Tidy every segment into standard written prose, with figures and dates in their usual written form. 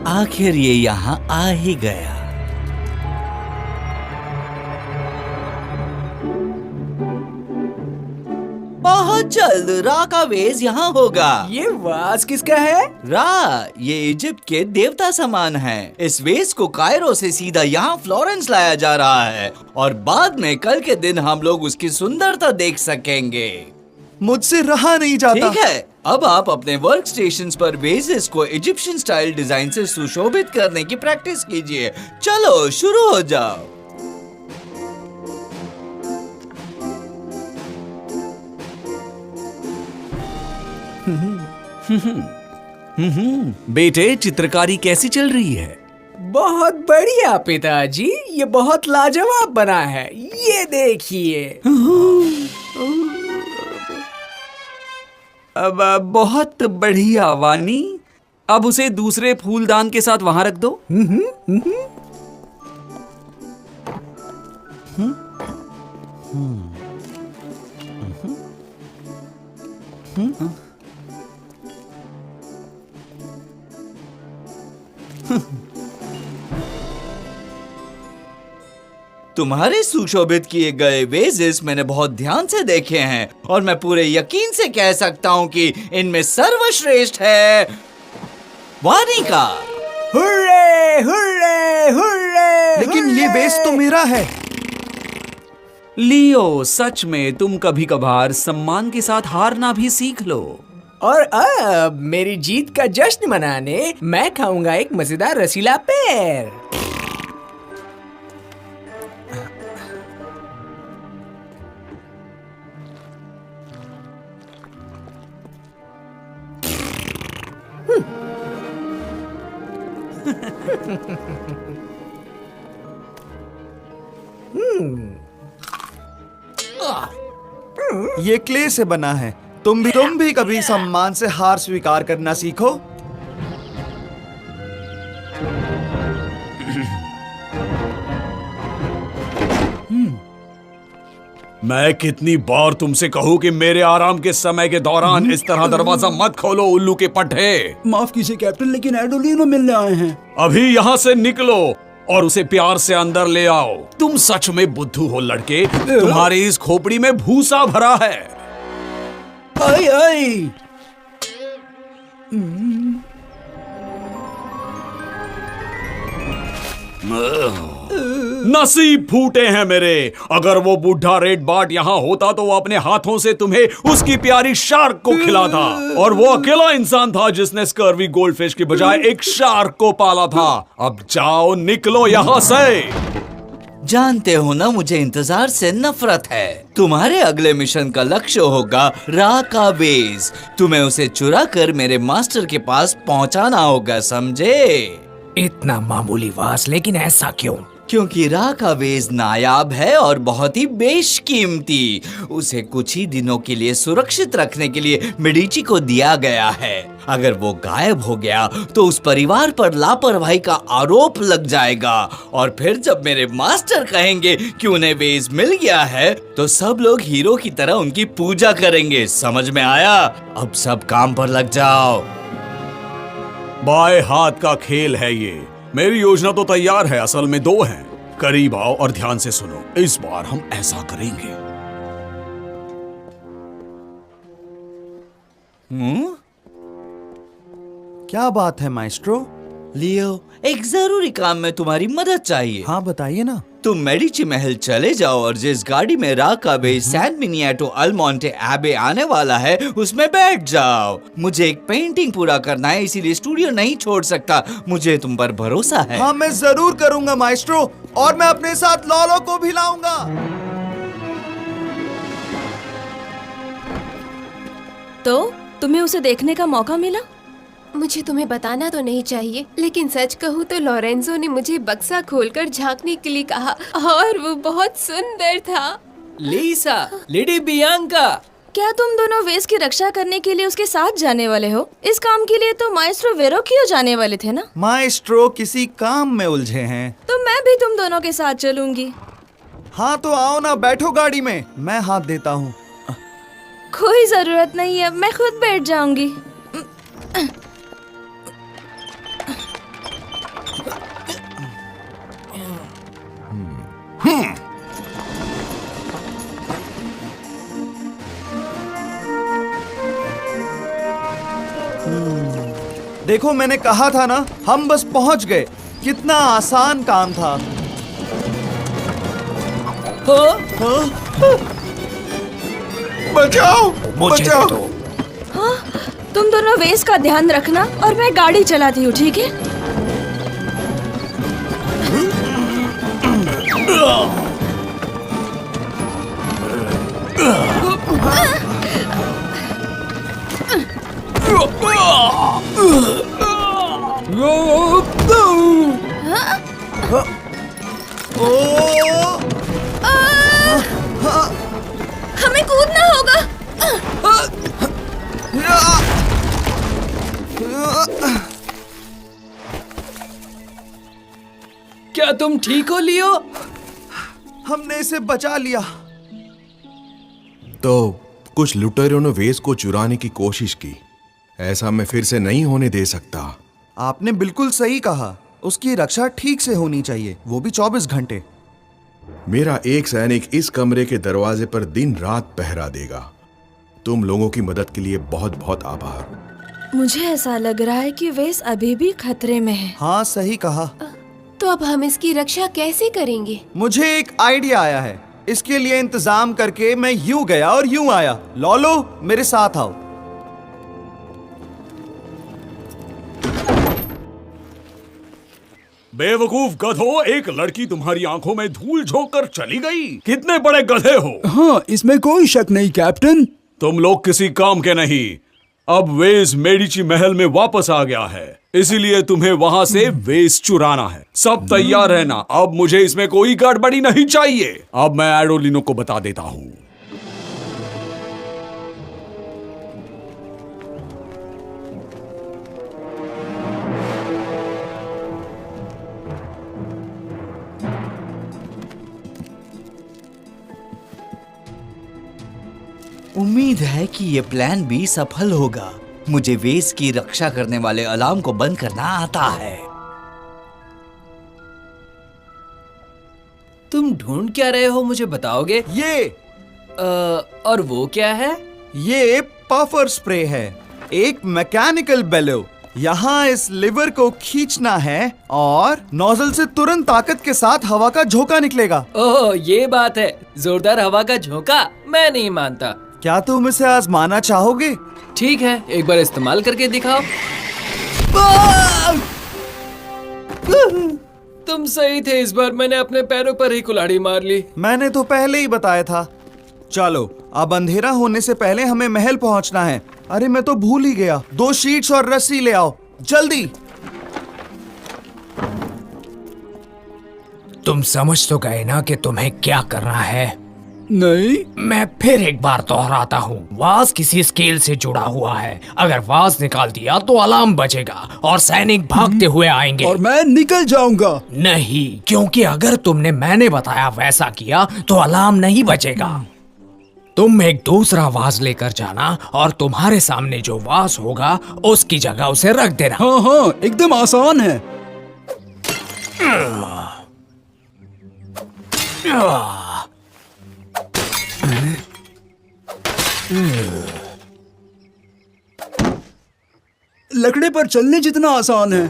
आखिर ये यहाँ आ ही गया। बहुत जल्द रा का वेज यहाँ होगा। ये वाज किसका है? रा, ये इजिप्ट के देवता समान है। इस वेज को कायरो से सीधा यहाँ फ्लोरेंस लाया जा रहा है और बाद में कल के दिन हम लोग उसकी सुंदरता देख सकेंगे। मुझसे रहा नहीं जाता। ठीक है, अब आप अपने वर्क स्टेशंस पर वेजेस को इजिप्शियन स्टाइल डिजाइन से सुशोभित करने की प्रैक्टिस कीजिए। चलो शुरू हो जाओ। बेटे, चित्रकारी कैसी चल रही है? बहुत बढ़िया पिताजी, ये बहुत लाजवाब बना है। ये देखिए। अब बहुत बढ़िया वानी। अब उसे दूसरे फूलदान के साथ वहां रख दो। तुम्हारे सुशोभित किए गए वेजेस मैंने बहुत ध्यान से देखे हैं और मैं पूरे यकीन से कह सकता हूँ कि इनमें सर्वश्रेष्ठ है वानी का। हुर्रे, हुर्रे, हुर्रे, लेकिन ये वेज तो मेरा है। लियो, सच में तुम कभी कभार सम्मान के साथ हारना भी सीख लो। और अब मेरी जीत का जश्न मनाने मैं खाऊंगा एक मजेदार रसीला पेड़। ये क्ले से बना है। तुम भी कभी सम्मान से हार स्वीकार करना सीखो। मैं कितनी बार तुमसे कहूँ कि मेरे आराम के समय के दौरान इस तरह दरवाजा मत खोलो, उल्लू के पट्टे। माफ कीजिए कैप्टन, लेकिन एडोलिनो मिलने आए हैं। अभी यहाँ से निकलो और उसे प्यार से अंदर ले आओ। तुम सच में बुद्धू हो लड़के। तुम्हारी इस खोपड़ी में भूसा भरा है। आई आई। नसीब फूटे हैं मेरे। अगर वो बूढ़ा रेड बाट यहाँ होता तो वो अपने हाथों से तुम्हें उसकी प्यारी शार्क को खिलाता। और वो अकेला इंसान था जिसने स्कर्वी गोल्डफिश की बजाय एक शार्क को पाला था। अब जाओ, निकलो यहाँ से। जानते हो ना, मुझे इंतजार से नफरत है। तुम्हारे अगले मिशन का लक्ष्य होगा रा का वेज। तुम्हें उसे चुरा कर मेरे मास्टर के पास पहुंचाना होगा, समझे? इतना मामूली वास, लेकिन ऐसा क्यों? क्योंकि रा का वेज नायाब है और बहुत ही बेशकीमती। उसे कुछ ही दिनों के लिए सुरक्षित रखने के लिए मेडिची को दिया गया है। अगर वो गायब हो गया तो उस परिवार पर लापरवाही का आरोप लग जाएगा और फिर जब मेरे मास्टर कहेंगे कि उन्हें वेज मिल गया है तो सब लोग हीरो की तरह उनकी पूजा करेंगे। समझ में आया? अब सब काम पर लग जाओ। बाएं हाथ का खेल है ये। मेरी योजना तो तैयार है, असल में दो हैं। करीब आओ और ध्यान से सुनो। इस बार हम ऐसा करेंगे। क्या बात है माइस्ट्रो? लियो, एक जरूरी काम में तुम्हारी मदद चाहिए। हाँ बताइए ना। तुम मेडिची महल चले जाओ और जिस गाड़ी में रा का वेज सैन मिनिएटो अल्मोंटे एबे आने वाला है उसमें बैठ जाओ। मुझे एक पेंटिंग पूरा करना है, इसीलिए स्टूडियो नहीं छोड़ सकता। मुझे तुम पर भरोसा है। हाँ मैं जरूर करूंगा माइस्ट्रो, और मैं अपने साथ लॉलो को भी लाऊंगा। तो तुम्हें उसे देखने का मौका मिला? मुझे तुम्हें बताना तो नहीं चाहिए, लेकिन सच कहूँ तो लोरेंजो ने मुझे बक्सा खोलकर झांकने के लिए कहा और वो बहुत सुंदर था। लीसा, लेडी बियांका, क्या तुम दोनों वेस की रक्षा करने के लिए उसके साथ जाने वाले हो? इस काम के लिए तो माइस्ट्रो वेरोकियो जाने वाले थे ना? माएस्ट्रो किसी काम में उलझे हैं। तो मैं भी तुम दोनों के साथ चलूंगी। हाँ तो आओ ना, बैठो गाड़ी में, मैं हाथ देता हूँ। कोई जरूरत नहीं है, मैं खुद बैठ जाऊंगी। देखो मैंने कहा था ना, हम बस पहुंच गए। कितना आसान काम था। बचाओ बचाओ। तुम दोनों वेस का ध्यान रखना और मैं गाड़ी चलाती हूँ, ठीक है? हमें कूदना होगा। क्या तुम ठीक हो लियो? हमने इसे बचा लिया। तो कुछ लुटेरों ने वेस को चुराने की कोशिश की। ऐसा मैं फिर से नहीं होने दे सकता। आपने बिल्कुल सही कहा, उसकी रक्षा ठीक से होनी चाहिए, वो भी 24 घंटे। मेरा एक सैनिक इस कमरे के दरवाजे पर दिन रात पहरा देगा। तुम लोगों की मदद के लिए बहुत बहुत आभार। मुझे ऐसा लग रहा है कि वेस अभी भी खतरे में है। हाँ सही कहा। तो अब हम इसकी रक्षा कैसे करेंगे? मुझे एक आइडिया आया है। इसके लिए इंतजाम करके मैं यूं गया और यूं आया। लॉलो मेरे साथ आओ। बेवकूफ गधो, एक लड़की तुम्हारी आंखों में धूल झोंक कर चली गई। कितने बड़े गधे हो। हाँ, इसमें कोई शक नहीं कैप्टन। तुम लोग किसी काम के नहीं। अब वेस मेडिची महल में वापस आ गया है, इसीलिए तुम्हें वहां से वेस चुराना है। सब तैयार रहना, अब मुझे इसमें कोई गड़बड़ी नहीं चाहिए। अब मैं एडोलिनो को बता देता हूँ। उम्मीद है कि ये प्लान भी सफल होगा। मुझे वेस की रक्षा करने वाले अलार्म को बंद करना आता है। तुम ढूंढ क्या रहे हो, मुझे बताओगे? ये और वो क्या है? ये पफर स्प्रे है, एक मैकेनिकल बेलो। यहाँ इस लिवर को खींचना है और नोजल से तुरंत ताकत के साथ हवा का झोंका निकलेगा। ओह ये बात है, जोरदार हवा का झोंका? मैं नहीं मानता। क्या तुम इसे आजमाना चाहोगे? ठीक है, एक बार इस्तेमाल करके दिखाओ। तुम सही थे, इस बार मैंने अपने पैरों पर ही कुल्हाड़ी मार ली। मैंने तो पहले ही बताया था। चलो अब अंधेरा होने से पहले हमें महल पहुंचना है। अरे मैं तो भूल ही गया, 2 शीट्स और रस्सी ले आओ जल्दी। तुम समझ तो गए ना कि तुम्हें क्या करना है? नहीं, मैं फिर एक बार दोहराता हूँ, वाज किसी स्केल से जुड़ा हुआ है। अगर वाज निकाल दिया तो अलार्म बजेगा और सैनिक भागते हुए आएंगे। और मैं निकल जाऊंगा। नहीं, क्योंकि अगर तुमने मैंने बताया वैसा किया तो अलार्म नहीं बजेगा। तुम एक दूसरा वाज लेकर जाना और तुम्हारे सामने जो वाज होगा उसकी जगह उसे रख देना। हाँ हाँ, एकदम आसान है। लकड़े पर चलने जितना आसान है।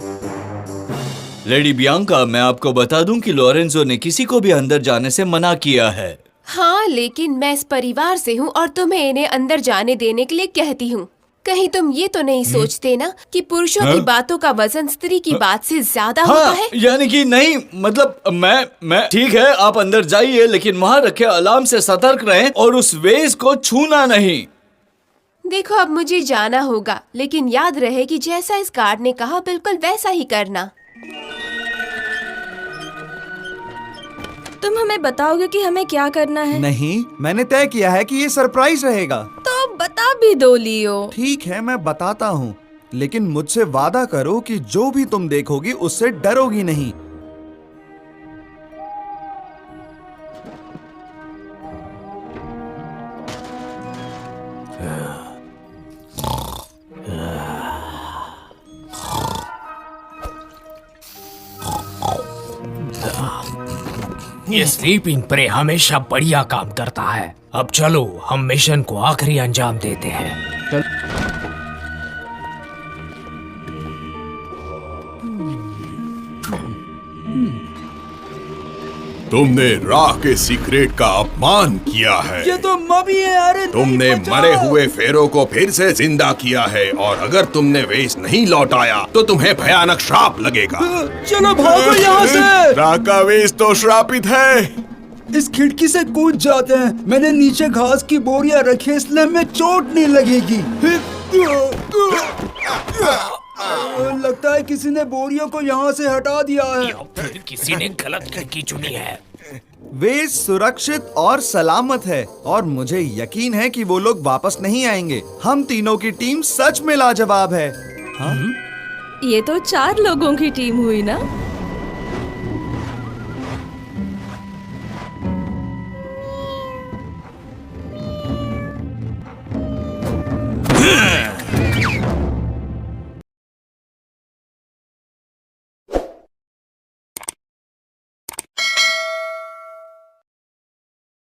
लेडी बियांका, मैं आपको बता दूं कि लोरेंजो ने किसी को भी अंदर जाने से मना किया है। हाँ, लेकिन मैं इस परिवार से हूँ और तुम्हें इन्हें अंदर जाने देने के लिए कहती हूँ। कहीं तुम ये तो नहीं सोचते ना कि पुरुषों की बातों का वजन स्त्री की बात से ज्यादा होता है? यानी कि नहीं, मतलब मैं ठीक है, आप अंदर जाइए, लेकिन वहाँ रखे अलार्म से सतर्क रहें और उस वेस को छूना नहीं। देखो, अब मुझे जाना होगा, लेकिन याद रहे कि जैसा इस गार्ड ने कहा बिल्कुल वैसा ही करना। तुम हमें बताओगे कि हमें क्या करना है? नहीं, मैंने तय किया है कि ये सरप्राइज रहेगा। तो भी दो लियो। ठीक है, मैं बताता हूँ, लेकिन मुझसे वादा करो कि जो भी तुम देखोगी उससे डरोगी नहीं। ये स्लीपिंग प्रे हमेशा बढ़िया काम करता है। अब चलो हम मिशन को आखिरी अंजाम देते हैं। तुमने राह के सीक्रेट का अपमान किया है। ये तो मबी है। अरे तुमने नहीं, बचाओ। मरे हुए फेरो को फिर से जिंदा किया है और अगर तुमने वेश नहीं लौटाया तो तुम्हें भयानक श्राप लगेगा। चलो भागो यहाँ से। राह का वेश तो श्रापित है। इस खिड़की से कूद जाते हैं। मैंने नीचे घास की बोरियां रखी है, इसलिए हमें चोट नहीं लगेगी। लगता है किसी ने बोरियों को यहाँ से हटा दिया है। फिर किसी ने गलत खिड़की चुनी है। वे सुरक्षित और सलामत है और मुझे यकीन है कि वो लोग वापस नहीं आएंगे। हम तीनों की टीम सच में लाजवाब है। ये तो 4 लोगों की टीम हुई ना।